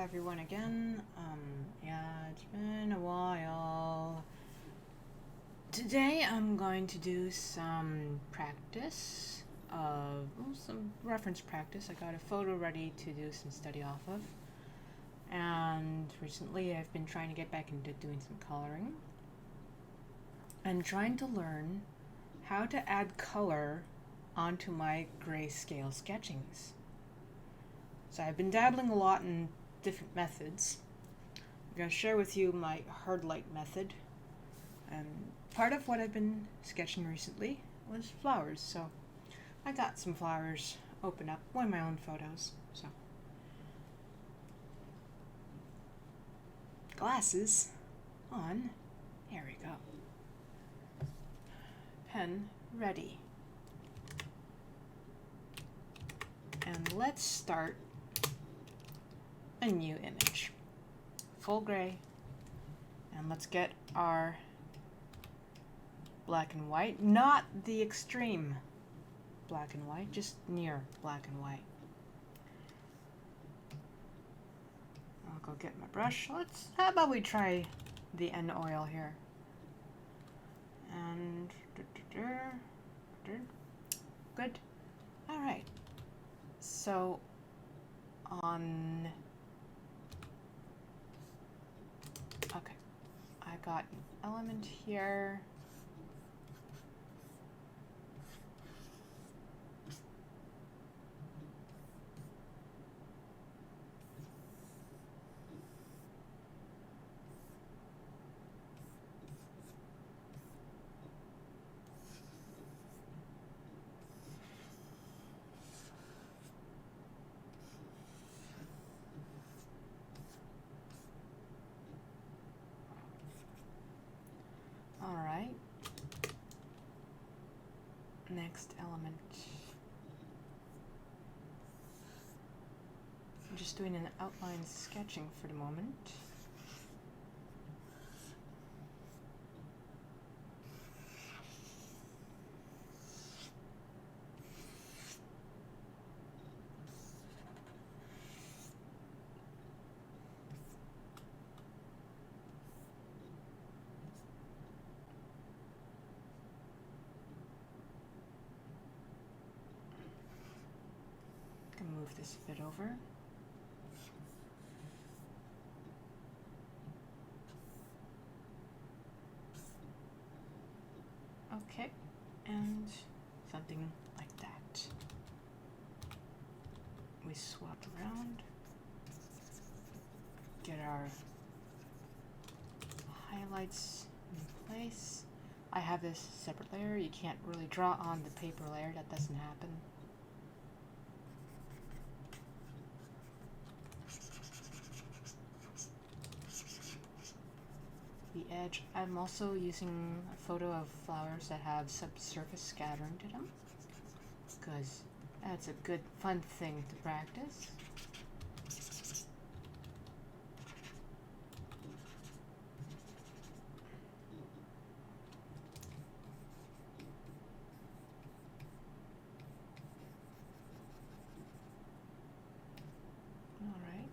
Hi everyone again. Yeah, it's been a while. Today I'm going to do some practice of, some reference practice. I got a photo ready to do some study off of. And recently I've been trying to get back into doing some coloring. I'm trying to learn how to add color onto my grayscale sketchings. So I've been dabbling a lot in different methods. I'm going to share with you my hard light method. And part of what I've been sketching recently was flowers, so I got some flowers open up, one of my own photos. So glasses on, here we go. Pen ready. And let's start a new image. Full gray. And let's get our black and white, not the extreme black and white, just near black and white. I'll go get my brush. How about we try the end oil here? And good. All right. So on, okay, I got an element here. All right. Next element. I'm just doing an outline sketching for the moment. Move this a bit over. Okay, and something like that. We swap around, get our highlights in place. I have this separate layer. You can't really draw on the paper layer, that doesn't happen. The edge, I'm also using a photo of flowers that have subsurface scattering to them, because that's a good fun thing to practice. All right.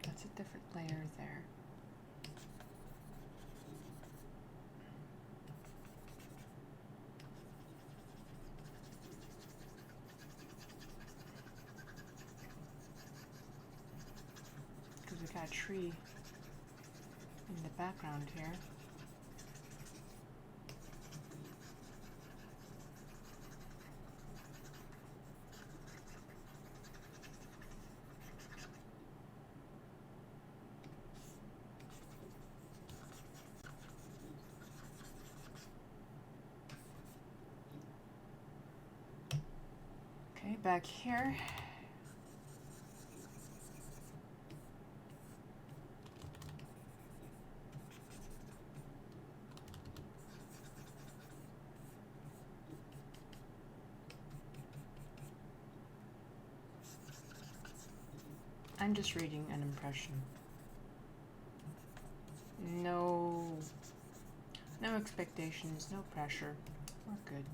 That's a different layer there. Because we got a tree in the background here. back here. I'm just reading an impression. No expectations, no pressure. We're good.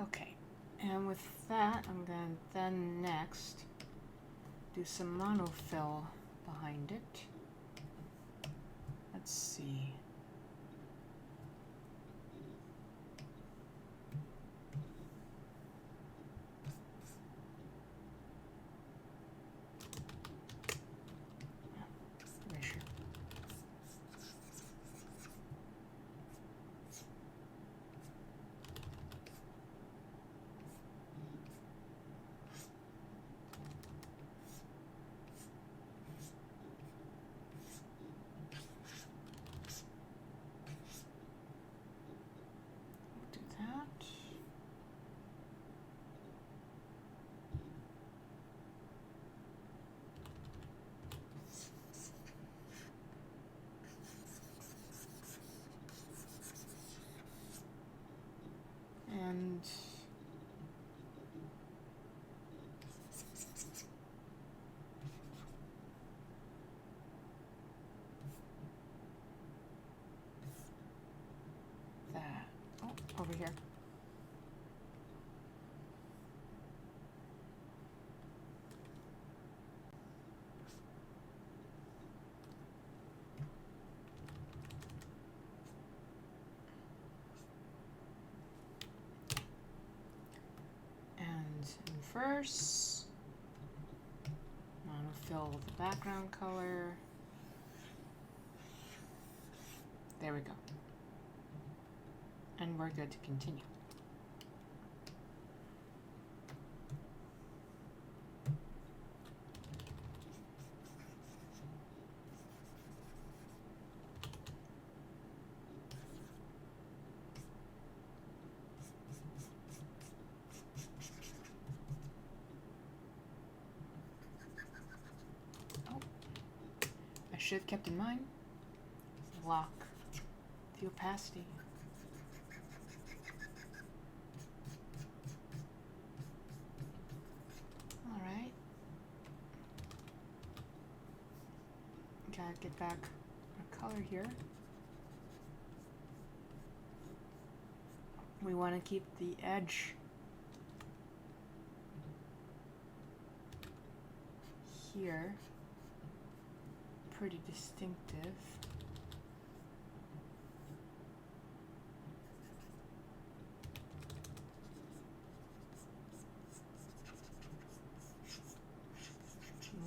Okay, and with that, I'm going to then next do some monofill behind it. Let's see. Erasure. Do that. And that. Oh, over here. And inverse. Monofill the background color. There we go. And we're good to continue. Oh, I should have kept in mind, lock the opacity. Alright. Gotta get back our color here. We want to keep the edge here pretty distinctive.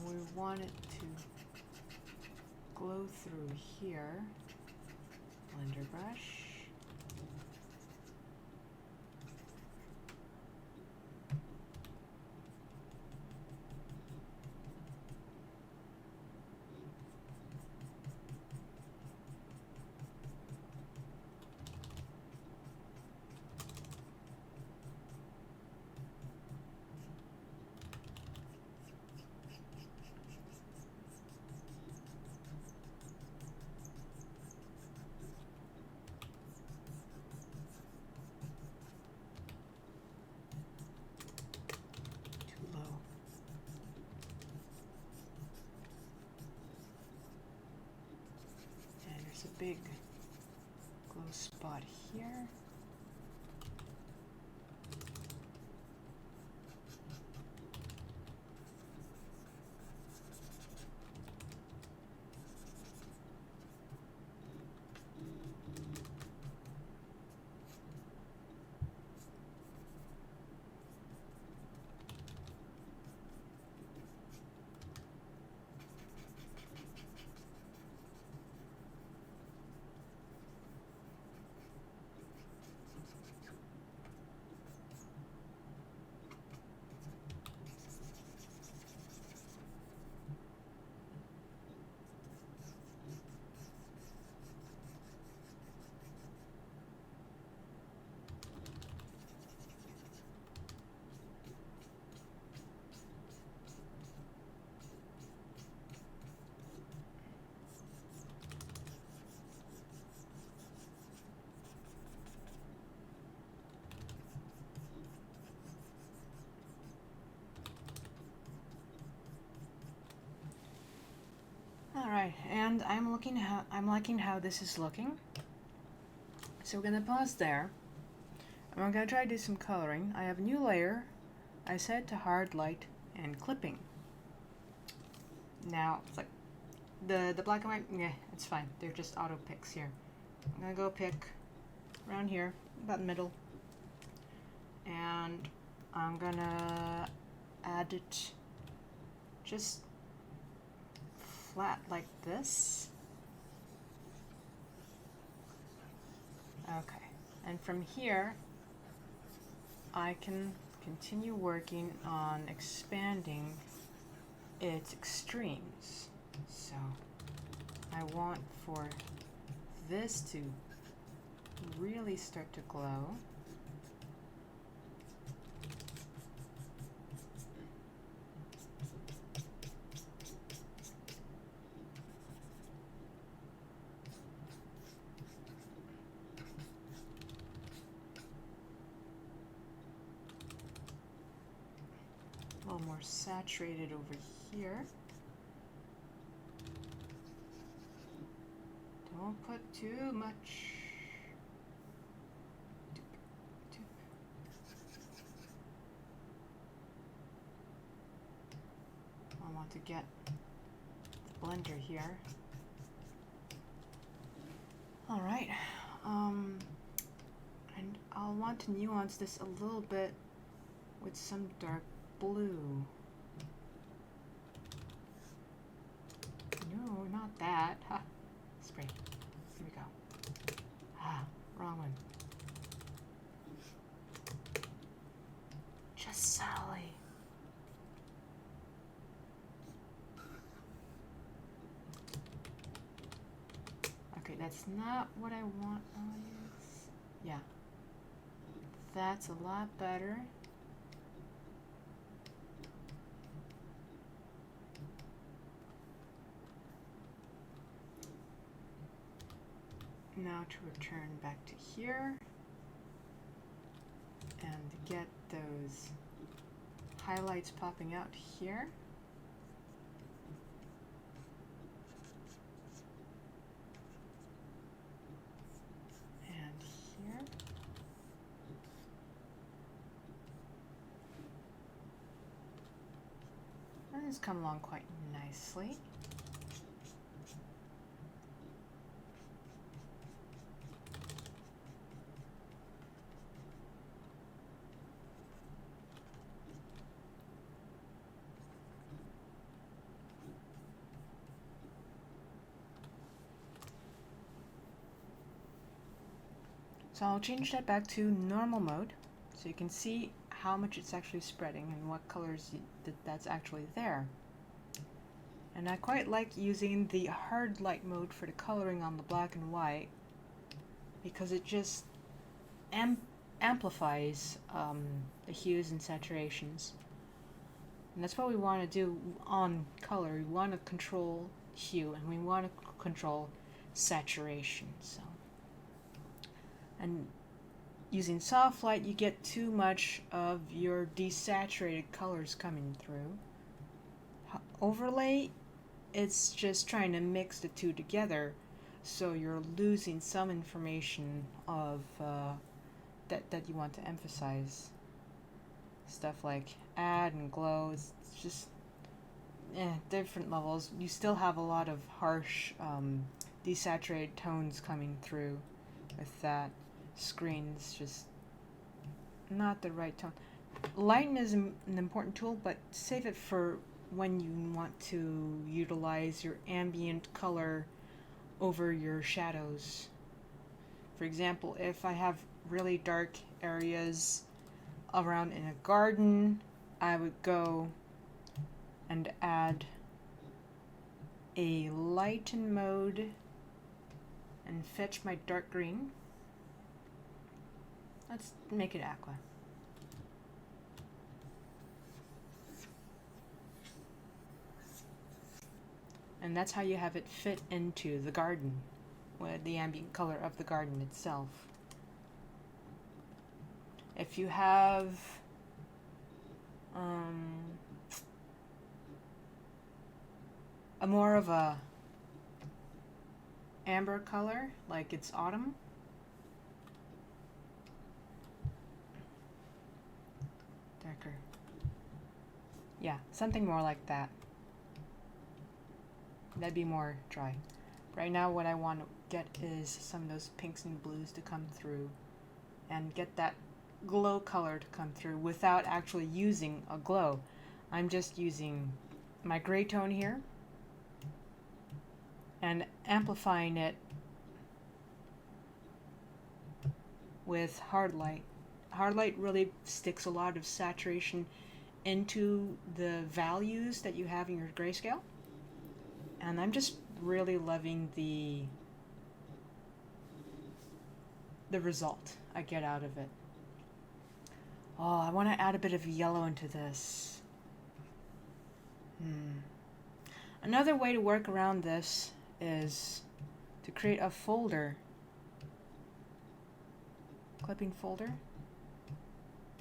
We want it to glow through here. Blender brush. A big glow spot here. Alright, and I'm liking how this is looking. So we're gonna pause there. And we're gonna try to do some coloring. I have a new layer. I set to hard light and clipping. Now it's like the black and white, yeah, it's fine. They're just auto picks here. I'm gonna go pick around here, about the middle. And I'm gonna add it just flat like this. Okay, and from here I can continue working on expanding its extremes. So I want for this to really start to glow. A little more saturated over here. Don't put too much. I want to get the blender here. All right, and I'll want to nuance this a little bit with some dark blue. No, not that. Ha. Spray. Here we go. Ah, wrong one. Just subtly. Okay, that's not what I want. Yeah. That's a lot better. Now to return back to here and get those highlights popping out here. And here. And it's come along quite nicely. So I'll change that back to normal mode so you can see how much it's actually spreading and what colors that's actually there. And I quite like using the hard light mode for the coloring on the black and white because it just amplifies the hues and saturations. And that's what we want to do on color. We want to control hue and we want to control saturation. So. And using soft light, you get too much of your desaturated colors coming through. Overlay, it's just trying to mix the two together, so you're losing some information of that you want to emphasize. Stuff like add and glow, it's just different levels. You still have a lot of harsh desaturated tones coming through with that. Screen's just not the right tone. Lighten is an important tool, but save it for when you want to utilize your ambient color over your shadows. For example, if I have really dark areas around in a garden, I would go and add a lighten mode and fetch my dark green. Let's make it aqua. And that's how you have it fit into the garden, with the ambient color of the garden itself. If you have a more of a amber color, like it's autumn. Darker. Yeah, something more like that. That'd be more dry. Right now what I want to get is some of those pinks and blues to come through and get that glow color to come through without actually using a glow. I'm just using my gray tone here and amplifying it with hard light. Hard light really sticks a lot of saturation into the values that you have in your grayscale. And I'm just really loving the result I get out of it. Oh, I want to add a bit of yellow into this. Another way to work around this is to create a folder, clipping folder,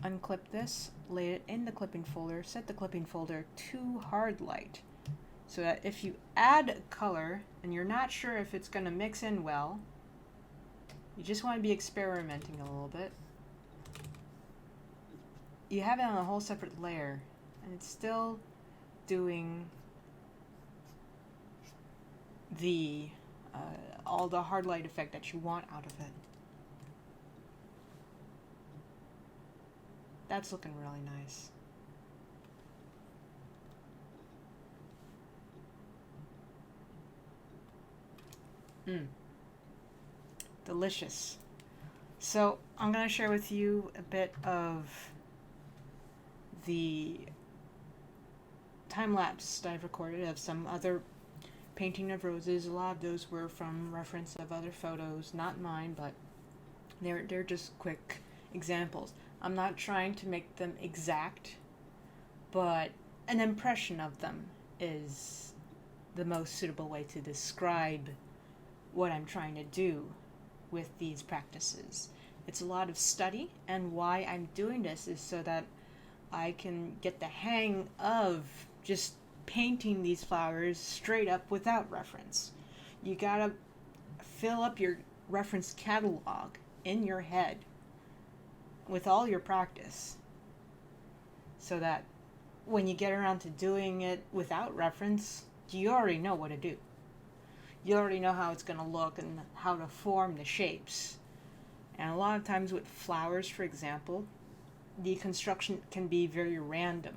unclip this, lay it in the clipping folder, set the clipping folder to hard light, so that if you add color and you're not sure if it's going to mix in well, you just want to be experimenting a little bit, you have it on a whole separate layer and it's still doing the all the hard light effect that you want out of it. That's looking really nice. Delicious. So I'm going to share with you a bit of the time-lapse that I've recorded of some other painting of roses. A lot of those were from reference of other photos, not mine, but they're just quick examples. I'm not trying to make them exact, but an impression of them is the most suitable way to describe what I'm trying to do with these practices. It's a lot of study, and why I'm doing this is so that I can get the hang of just painting these flowers straight up without reference. You gotta fill up your reference catalog in your head with all your practice, so that when you get around to doing it without reference, you already know what to do. You already know how it's going to look and how to form the shapes. And a lot of times with flowers, for example, the construction can be very random.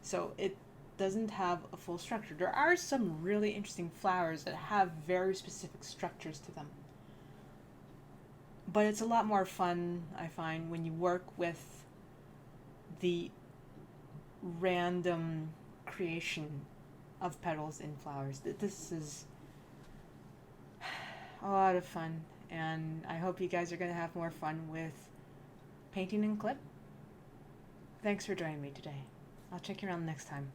So it doesn't have a full structure. There are some really interesting flowers that have very specific structures to them. But it's a lot more fun, I find, when you work with the random creation of petals in flowers. This is a lot of fun, and I hope you guys are going to have more fun with painting in Clip. Thanks for joining me today. I'll check you around next time.